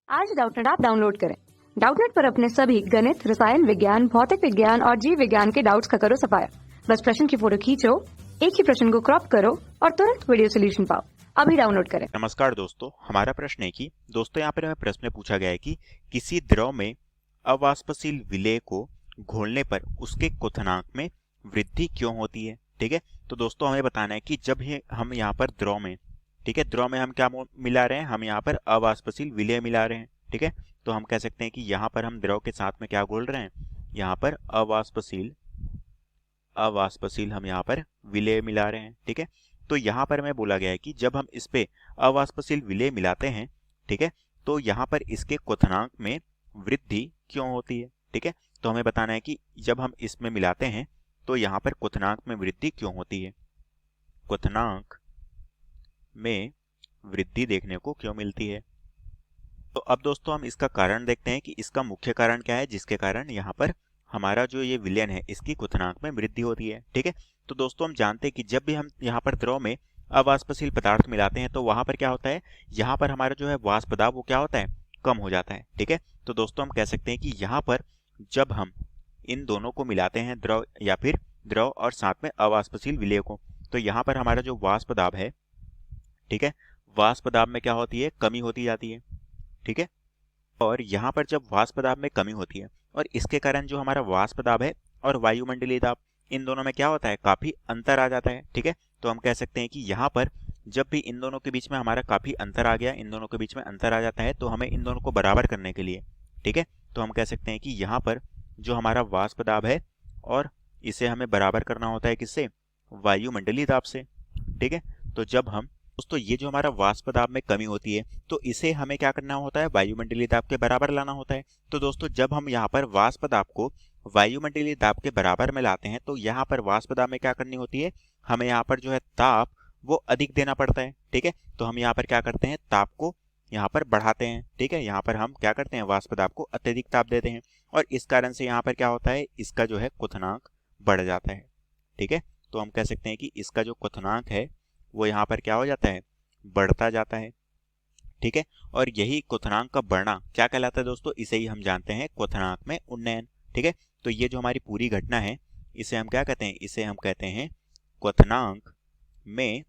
आज Doubtnut app download करें। Doubtnut पर अपने सभी गणित, रसायन विज्ञान, भौतिक विज्ञान और जीव विज्ञान के डाउट्स का करो सफाया। बस प्रश्न की फोटो खींचो, एक ही प्रश्न को क्रॉप करो और तुरंत वीडियो सोल्यूशन पाओ। अभी डाउनलोड करें। नमस्कार दोस्तों, हमारा प्रश्न है कि दोस्तों यहाँ पर हमें प्रश्न में पूछा गया है कि किसी द्रव में अवाष्पशील विलेय को घोलने पर उसके क्वथनांक में वृद्धि क्यों होती है। ठीक है, तो दोस्तों हमें बताना है कि जब हम यहाँ पर द्रव में, ठीक है, द्रव में हम क्या मिला रहे हैं, हम यहाँ पर अवाष्पशील विलेय मिला रहे हैं। ठीक है, तो हम कह सकते हैं कि यहाँ पर हम द्रव के साथ में क्या घोल रहे हैं, यहाँ पर अवाष्पशील हम यहाँ पर विलेय मिला रहे हैं। ठीक है, तो यहाँ पर हमें बोला गया है कि जब हम इस पे अवाष्पशील विलेय मिलाते हैं, ठीक है, तो यहाँ पर इसके क्वथनांक में वृद्धि क्यों होती है। ठीक है, तो हमें बताना है कि जब हम इसमें मिलाते हैं तो यहाँ पर क्वथनांक में वृद्धि क्यों होती है, क्वथनांक में वृद्धि देखने को क्यों मिलती है। तो अब दोस्तों हम इसका कारण देखते हैं कि इसका मुख्य कारण क्या है जिसके कारण यहाँ पर हमारा जो ये विलयन है इसकी क्वथनांक में वृद्धि होती है। ठीक है, तो दोस्तों हम जानते हैं कि जब भी हम यहाँ पर द्रव में अवाष्पशील पदार्थ मिलाते हैं तो वहां पर क्या होता है, यहाँ पर हमारा जो है वाष्प दाब वो क्या होता है, कम हो जाता है। ठीक है, तो दोस्तों हम कह सकते हैं कि यहाँ पर जब हम इन दोनों को मिलाते हैं, द्रव या फिर द्रव और साथ में अवाष्पशील विलेय को, तो यहाँ पर हमारा जो वाष्प दाब है, ठीक है, वाष्प दाब में क्या होती है, कमी होती जाती है। ठीक है, और यहाँ पर जब वाष्प दाब में कमी होती है और इसके कारण जो हमारा वाष्प दाब है और वायुमंडलीय दाब, इन दोनों में क्या होता है, काफी अंतर आ जाता है। ठीक है, तो हम कह सकते हैं कि यहाँ पर जब भी इन दोनों के बीच में हमारा काफी अंतर आ गया, इन दोनों के बीच में अंतर आ जाता है, तो हमें इन दोनों को बराबर करने के लिए, ठीक है, तो हम कह सकते हैं कि यहाँ पर जो हमारा वाष्प दाब है और इसे हमें बराबर करना होता है किससे, वायुमंडलीय दाब से। ठीक है, तो जब हम दोस्तों ये जो हमारा वाष्प दाब में कमी होती है तो इसे हमें क्या करना होता है, वायुमंडलीय दाब के बराबर लाना होता है। तो दोस्तों जब हम यहाँ पर वाष्प दाब को वायुमंडलीय दाब के बराबर में लाते हैं तो यहाँ पर वाष्प दाब में क्या करनी होती है, हमें यहाँ पर जो है ताप वो अधिक देना पड़ता है। ठीक है, तो हम यहाँ पर क्या करते हैं, ताप को यहाँ पर बढ़ाते हैं। ठीक है, यहाँ पर हम क्या करते हैं, वाष्प दाब को अत्यधिक ताप देते हैं और इस कारण से यहाँ पर क्या होता है, इसका जो है क्वथनांक बढ़ जाता है। ठीक है, तो हम कह सकते हैं कि इसका जो क्वथनांक है वो यहाँ पर क्या हो जाता है, बढ़ता जाता है। ठीक है, और यही क्वथनांक का बढ़ना क्या कहलाता है दोस्तों, इसे ही हम जानते हैं क्वथनांक में उन्नयन। ठीक है, तो ये जो हमारी पूरी घटना है इसे हम क्या कहते हैं, इसे हम कहते हैं क्वथनांक में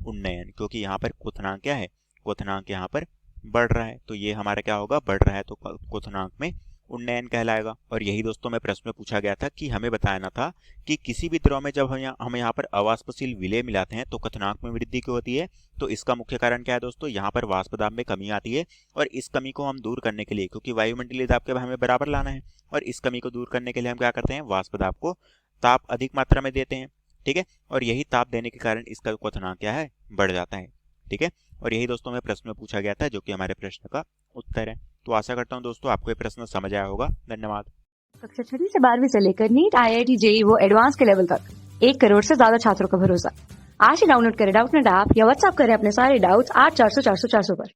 उन्नयन, क्योंकि यहाँ पर क्वथनांक क्या है, क्वथनांक यहाँ पर बढ़ रहा है, तो ये हमारा क्या होगा, बढ़ रहा है, तो क्वथनांक में उन्नयन कहलाएगा। और यही दोस्तों में प्रश्न में पूछा गया था कि हमें बताना था कि किसी भी द्रव में जब हम यहाँ पर अवाष्पशील विलेय मिलाते हैं तो क्वथनांक में वृद्धि क्यों होती है। तो इसका मुख्य कारण क्या है दोस्तों, यहाँ पर वाष्प दाब में कमी आती है और इस कमी को हम दूर करने के लिए, क्योंकि वायुमंडलीय दाब के हमें बराबर लाना है, और इस कमी को दूर करने के लिए हम क्या करते हैं, वाष्प दाब को ताप अधिक मात्रा में देते हैं। ठीक है, और यही ताप देने के कारण इसका क्वथनांक क्या है, बढ़ जाता है। ठीक है, और यही दोस्तों में प्रश्न में पूछा गया था जो कि हमारे प्रश्न का उत्तर है। तो आशा करता हूँ दोस्तों आपको ये प्रश्न समझ आया होगा। धन्यवाद। कक्षा 6 से 12वीं से लेकर नीट, IIT, JEE वो एडवांस के लेवल तक 1 करोड़ से ज्यादा छात्रों का भरोसा। आज ही डाउनलोड करें डाउटनेट ऐप या व्हाट्सएप करें अपने सारे डाउट्स 8400 400 400 पर।